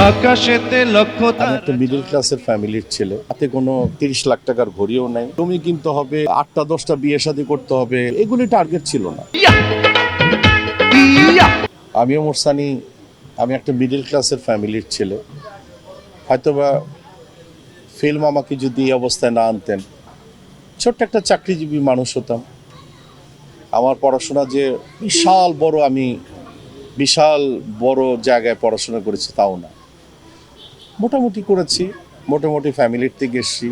আকাশেতে লক্ষ আমি একটা মিডল ক্লাসের ফ্যামিলির ছেলে, হাতে কোনো 30 লাখ টাকার ঘড়িও নাই। তুমি কিনতে হবে, 8টা-10টা বিয়ে শাদী করতে হবে, এগুলি টার্গেট ছিল না। আমি ওমর সানী, আমি একটা মিডল ক্লাসের ফ্যামিলির ছেলে। হয়তোবা ফিল্ম আমাকে যদি এই অবস্থায় না আনতেন, ছোট্ট একটা চাকরিজীবী মানুষ হতাম। আমার পড়াশোনা যে বিশাল বড় জায়গায় পড়াশোনা করেছি তাও না, মোটামুটি করেছি, মোটামুটি ফ্যামিলির থেকে এসেছি।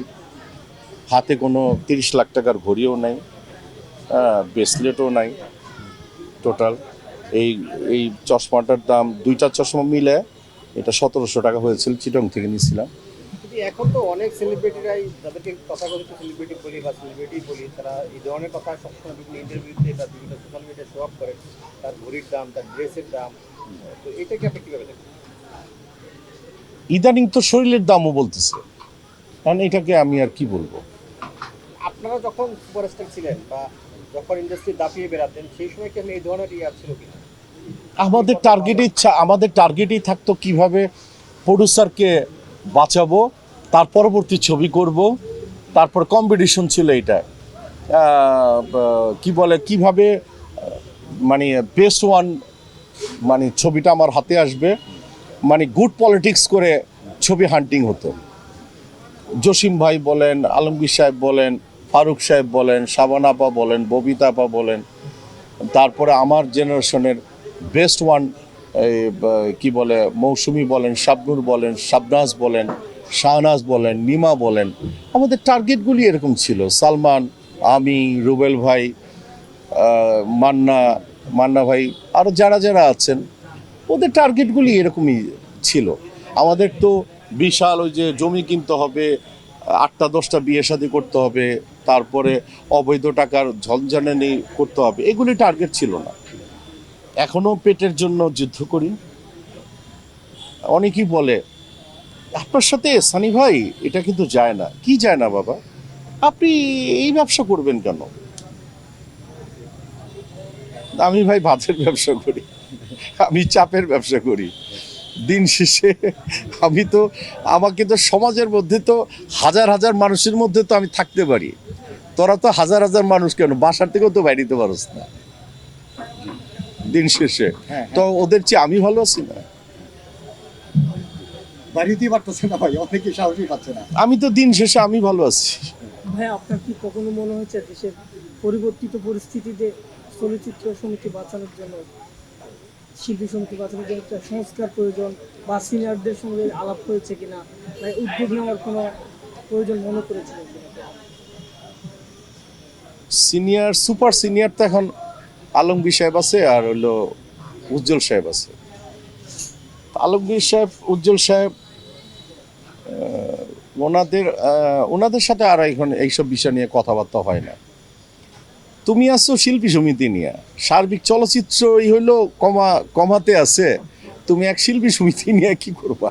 হাতে কোনো 30 লাখ টাকার ঘড়িও নাই, ব্রেসলেটও নাই। টোটাল এই এই চশমাটার দাম, 2টা চশমা মিলে এটা 1700 টাকা হয়েছিল, চিটং থেকে নিয়েছিলাম। কিন্তু এখন তো অনেক সেলিব্রিটিরাই, যাদেরকে তথাকথিত সেলিব্রিটি বলি বা সেলিব্রিটি বলি, তারা এই ধরনের কথা সবসময় বিভিন্ন ইন্টারভিউতে বা বিভিন্ন সোশ্যাল মিডিয়ায় শো আপ করে, তার ঘড়ির দাম, তার ড্রেসের দাম। তো এটাকে আপনি কীভাবে দেখেন? ইদানিং তো শরীরের দামও বলতেছে, কারণ এটাকে আমি আর কি বলবো। আপনারা যখন সুপারস্টার ছিলেন বা যখন ইন্ডাস্ট্রি দাপিয়ে বেড়াতেন, সেই সময় কি আপনি এই ধরনের ইয়ে ছিল কিনা? আমাদের টার্গেটই থাকতো কিভাবে প্রডিউসারকে বাঁচাবো, তার পরবর্তী ছবি করব, তারপর কম্পিটিশন ছিল এটা। কি বলে কিভাবে মানে বেস্ট ওয়ান, মানে ছবিটা আমার হাতে আসবে, মানে গুড পলিটিক্স করে ছবি হান্টিং হতো। জসিম ভাই বলেন, আলমগীর সাহেব বলেন, ফারুক সাহেব বলেন, শাবানা আপা বলেন, ববিতা আপা বলেন, তারপরে আমার জেনারেশনের বেস্ট ওয়ান কি বলে মৌসুমি বলেন, শাবনুর বলেন, শাবনাজ বলেন, শাহনাজ বলেন, নিমা বলেন। আমাদের টার্গেটগুলি এরকম ছিল। সালমান, আমি, রুবেল ভাই, মান্না ভাই, আরও যারা যারা আছেন, ওদের টার্গেটগুলি এরকমই ছিল। আমাদের তো বিশাল ওই যে জমি কিনতে হবে, 8টা-10টা বিয়ে শাদী করতে হবে, তারপরে অবৈধ টাকার ঝঞ্ঝানি করতে হবে, এগুলি টার্গেট ছিল না। এখনও পেটের জন্য যুদ্ধ করি। অনেকেই বলে আপনার সাথে সানি ভাই এটা কিন্তু যায় না। কি যায় না বাবা? আপনি এই ব্যবসা করবেন কেন? আমি ভাই ভাতের ব্যবসা করি, আমি চাপের ব্যবসা করি। দিন শেষে আমাকে তো সমাজের মধ্যে তো হাজার হাজার মানুষের মধ্যে তো আমি থাকতে পারি। তোরা তো হাজার হাজার মানুষ কেন, বাসার থেকেও তো বাইরে দিতে পারস না দিন শেষে। তো ওদের চেয়ে আমি ভালো আছি না? বাড়িতেই পারতেছে না ভাই, অনেকে সাহসই পাচ্ছে না। আমি তো দিন শেষে আমি ভালো আছি। ভাই, আপনার কি কখনো মনে হয়েছে দেশের পরিবর্তিত পরিস্থিতিতে চলচ্চিত্র সমিতি বাঁচানোর জন্য, শিল্পী সমিতি বাঁচানোর জন্য একটা সংস্কার প্রয়োজন, বা সিনিয়রদের সঙ্গে আলাপ হয়েছে কিনা, বা উদ্যোগ নেওয়ার কোনো প্রয়োজন মনে করেছিলেন কিনা? সিনিয়র, সুপার সিনিয়র তো এখন আলমগীর সাহেব আছে, আর হলো উজ্জ্বল সাহেব আছে। আলমগীর সাহেব, উজ্জ্বল সাহেব, ওনাদের সাথে আর এখন এইসব বিষয় নিয়ে কথাবার্তা হয় না। তুমি আসছো শিল্পী সমিতি নিয়ে, সার্বিক চলচ্চিত্র এই হইলো কমাতে আছে, তুমি এক শিল্পী সমিতি নিয়ে কি করবা?